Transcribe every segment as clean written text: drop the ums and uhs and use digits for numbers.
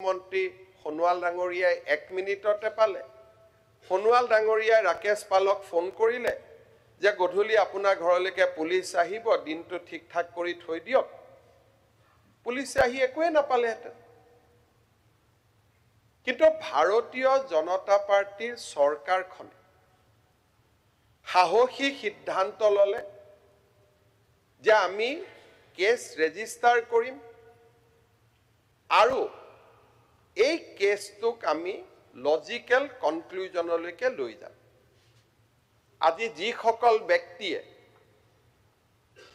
মন্ত্ৰী সোণোৱাল ডাঙৰীয়াই 1 মিনিটতে পালে সোণোৱাল ডাঙৰীয়াই ৰাকেশ পালক ফোন কৰিলে যে গধূলি আপোনাৰ ঘৰলৈকে পুলিচ আহিব দিনটো ঠিক ঠাক কৰি থৈ দিয়ক পুলিচ আহি একোৱে নাপালেহেঁতেন কিন্তু ভাৰতীয় জনতা পাৰ্টিৰ চৰকাৰখনে সাহসী সিদ্ধান্ত ললে যে আমি কেছ ৰেজিষ্টাৰ কৰিম আৰু এই কেছটোক আমি লজিক্যাল কনক্লুজনলৈকে লৈ যাম আজি যিসকল ব্যক্তিয়ে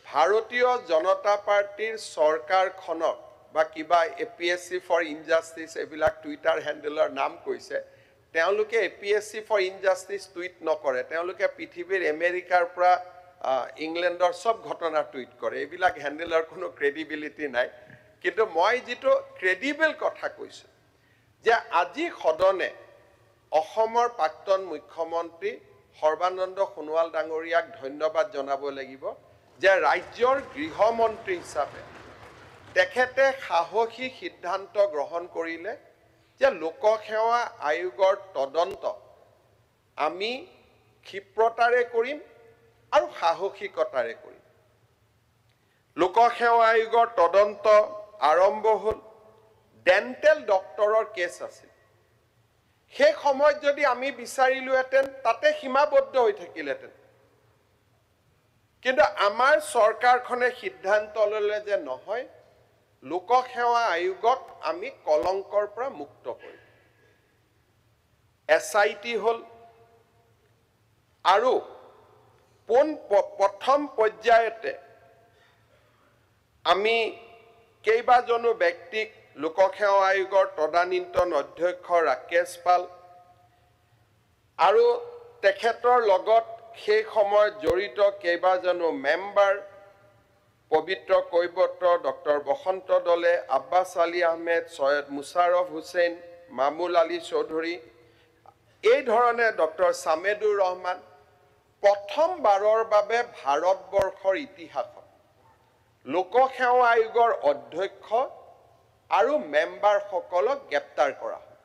ভাৰতীয় জনতা পাৰ্টিৰ চৰকাৰখনক বা কিবা APSC ফৰ ইনজাষ্টিস এইবিলাক টুইটাৰ হেণ্ডেলৰ নাম কৈছে তেওঁলোকে APSC ফৰ ইনজাষ্টিস টুইট নকৰে তেওঁলোকে পৃথিৱীৰ আমেৰিকাৰ পৰা ইংলেণ্ডৰ সব ঘটনা টুইট কৰে এইবিলাক হেণ্ডেলৰ কোনো ক্ৰেডিবিলিটি নাই কিন্তু মই যেটো ক্ৰেডিবল কথা কৈছো যে আজি সদনে অসমৰ প্ৰাক্তন মুখ্যমন্ত্ৰী সৰ্বানন্দ সোণোৱাল ডাঙৰীয়াক ধন্যবাদ জনাব লাগিব যে ৰাজ্যৰ গৃহমন্ত্ৰী হিচাপে তেখেতে সাহসী সিদ্ধান্ত গ্ৰহণ কৰিলে যে লোকসেৱা আয়োগৰ তদন্ত আমি ক্ষিপ্ৰতাৰে কৰিম আৰু সাহসিকতাৰে কৰিম লোকসেৱা আয়োগৰ তদন্ত আৰম্ভ হ'ল ডেন্টেল ডক্টৰৰ কেছ আছিল সেই সময়ত যদি আমি বিচাৰিলোহেঁতেন তাতে সীমাবদ্ধ হৈ থাকিলেহেঁতেন কিন্তু আমাৰ চৰকাৰখনে সিদ্ধান্ত ল'লে যে নহয় লোকসেৱা আয়োগক আমি কলংকৰ পৰা মুক্ত কৰিম SIT হ'ল আৰু প্ৰথম পৰ্যায়তে আমি কেইবাজনো ব্যক্তিক লোকসেৱা আয়োগৰ তদানীন্তন অধ্যক্ষ ৰাকেশ পাল আৰু তেখেতৰ লগত সেই সময়ত জড়িত কেইবাজনো মেম্বাৰ পবিত্ৰ কৈবত্ৰ ডক্টৰ বসন্ত দলে আব্বাছ আলী আহমেদ সৈয়দ মুছাৰফ হুছেইন মামুল আলী চৌধুৰী এই ধৰণে ডক্টৰ সামেদুৰ ৰহমান প্ৰথমবাৰৰ বাবে ভাৰতবৰ্ষৰ ইতিহাসত লোকসেৱা আয়োগৰ অধ্যক্ষ আৰু মেম্বাৰসকলক গ্ৰেপ্তাৰ কৰা হয়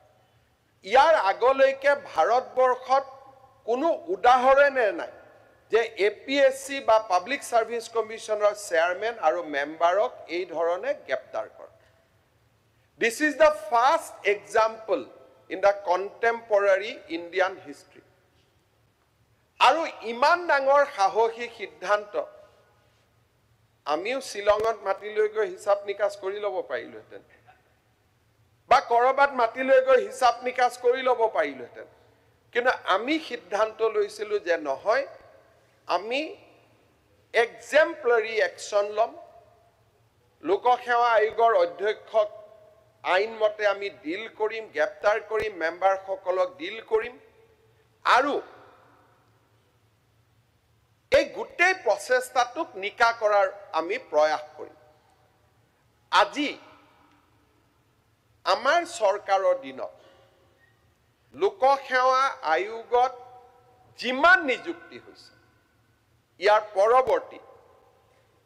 ইয়াৰ আগলৈকে ভাৰতবৰ্ষত কোনো উদাহৰণে নাই যে APSC বা পাব্লিক সাৰ্ভিস কমিশনৰ চেয়াৰম্যান আৰু মেম্বাৰক এই ধৰণে গ্ৰেপ্তাৰ কৰা This is the first example in the contemporary Indian history আৰু ইমান ডাঙৰ সাহসী সিদ্ধান্ত আমিও শিলঙত মাটি লৈ গৈ হিচাপ নিকাচ কৰি ল'ব পাৰিলোহেঁতেন বা কৰবাত মাটি লৈ গৈ হিচাপ নিকাচ কৰি ল'ব পাৰিলোহেঁতেন কিন্তু আমি সিদ্ধান্ত লৈছিলো যে নহয় আমি এক্সেম্পলাৰী একচন লম লোকসেৱা আয়োগৰ অধ্যক্ষক আইন মতে আমি ডিল কৰিম গ্ৰেপ্তাৰ কৰিম মেম্বাৰসকলক ডিল কৰিম আৰু এই গোটেই প্ৰচেষ্টাটোক নিকা কৰাৰ আমি প্ৰয়াস কৰিম আজি আমাৰ চৰকাৰৰ দিনত লোকসেৱা আয়োগত যিমান নিযুক্তি হৈছে ইয়াৰ পৰৱৰ্তী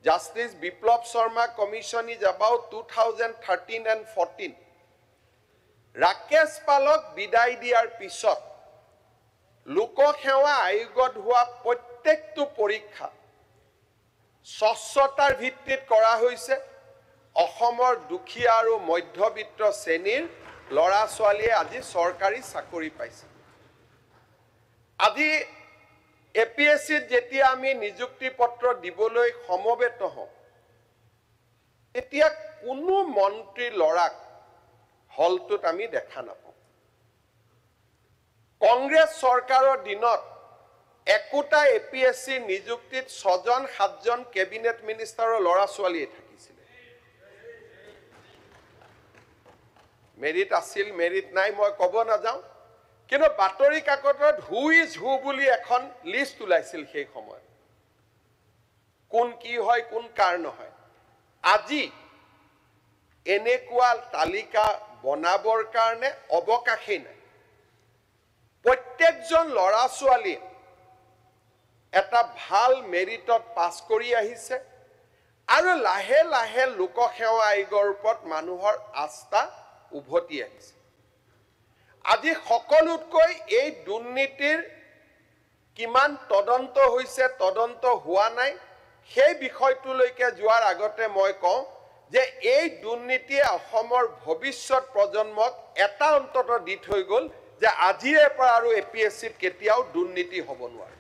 justice Biplab Sarma commission is about 2013 and 14 Rakesh পালক বিদায় দিয়াৰ পিছত লোকসেৱা আয়োগত হোৱা প্ৰত্যেকটো পৰীক্ষা স্বচ্ছতাৰ ভিত্তিত কৰা হৈছে অসমৰ দুখীয়া আৰু মধ্যবিত্ত শ্ৰেণীৰ লৰা ছোৱালীয়ে আজি চৰকাৰী চাকৰি পাইছে আজি APSC যেতিয়া আমি নিযুক্তি পত্ৰ দিবলৈ সমবেত হওঁ এতিয়া কোনো মন্ত্ৰী লৰাক হলটোত আমি দেখা নাপাওঁ কংগ্ৰেছ চৰকাৰৰ দিনত একোটা APSC নিযুক্তিত 6জন 7জন কেবিনেট মিনিষ্টাৰৰ লৰা ছোৱালীয়ে থাকিছিল মেৰিট আছিল মেৰিট নাই মই ক'ব নাযাওঁ কিন্তু বাতৰি কাকতত হু ইজ হু বুলি এখন লিষ্ট ওলাইছিল সেই সময়ত কোন কি হয় কোন কাৰ নহয় আজি এনেকুৱা তালিকা বনাবৰ কাৰণে অবকাশেই নাই প্ৰত্যেকজন লৰা ছোৱালী এটা ভাল মেৰিটত পাছ কৰি আহিছে আৰু লাহে লাহে লোকসেৱা আয়োগৰ ওপৰত মানুহৰ আস্থা উভতি আহিছে আজি সকলোতকৈ এই দুৰ্নীতিৰ কিমান তদন্ত হৈছে তদন্ত হোৱা নাই সেই বিষয়টোলৈকে যোৱাৰ আগতে মই কওঁ যে এই দুৰ্নীতিয়ে অসমৰ ভৱিষ্যত প্ৰজন্মক এটা অন্তত দি থৈ গ'ল যে আজিৰে পৰা আৰু এপিএছচিত কেতিয়াও দুৰ্নীতি হ'ব নোৱাৰে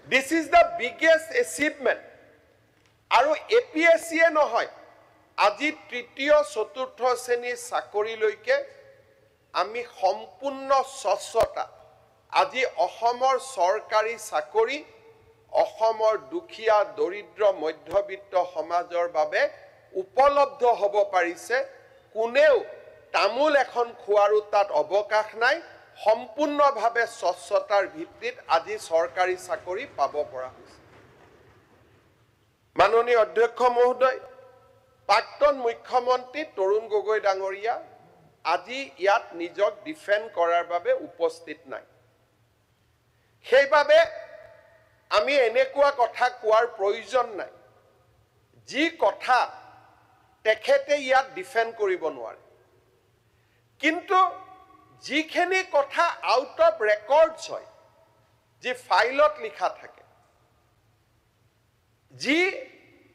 this is the biggest achievement আৰু এপিএছচিয়ে নহয় আজি তৃতীয় চতুৰ্থ শ্ৰেণীৰ চাকৰিলৈকে আমি সম্পূৰ্ণ স্বচ্ছতা আজি অসমৰ চৰকাৰী চাকৰি অসমৰ দুখীয়া দৰিদ্ৰ মধ্যবিত্ত সমাজৰ বাবে উপলব্ধ হ'ব পাৰিছে কোনেও তামোল এখন খোৱাৰো তাত অৱকাশ নাই সম্পূৰ্ণভাৱে স্বচ্ছতাৰ ভিত্তিত আজি চৰকাৰী চাকৰি পাব পৰা হৈছে মাননীয় অধ্যক্ষ মহোদয় প্ৰাক্তন মুখ্যমন্ত্ৰী তৰুণ গগৈ ডাঙৰীয়া আজি ইয়াত নিজক ডিফেন্ড কৰাৰ বাবে উপস্থিত নাই সেইবাবে আমি এনেকুৱা কথা কোৱাৰ প্ৰয়োজন নাই যি কথা তেখেতে ইয়াত ডিফেন্ড কৰিব নোৱাৰে কিন্তু যিখিনি কথা আউট অফ ৰেকৰ্ডছ হয় যি ফাইলত লিখা থাকে যি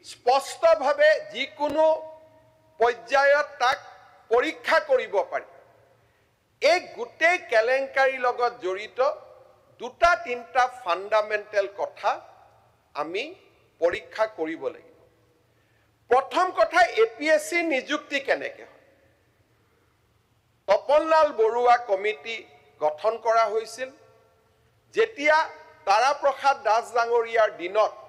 স্পষ্টভাৱে যিকোনো পৰ্যায়ত তাক পৰীক্ষা কৰিব পাৰি এই গোটেই কেলেংকাৰীৰ লগত জড়িত দুটা তিনিটা ফাণ্ডামেণ্টেল কথা আমি পৰীক্ষা কৰিব লাগিব প্ৰথম কথা এপিএছচি নিযুক্তি কেনেকৈ হয় তপনলাল বৰুৱা কমিটি গঠন কৰা হৈছিল যেতিয়া তাৰাপ্ৰসাদ দাস ডাঙৰীয়াৰ দিনত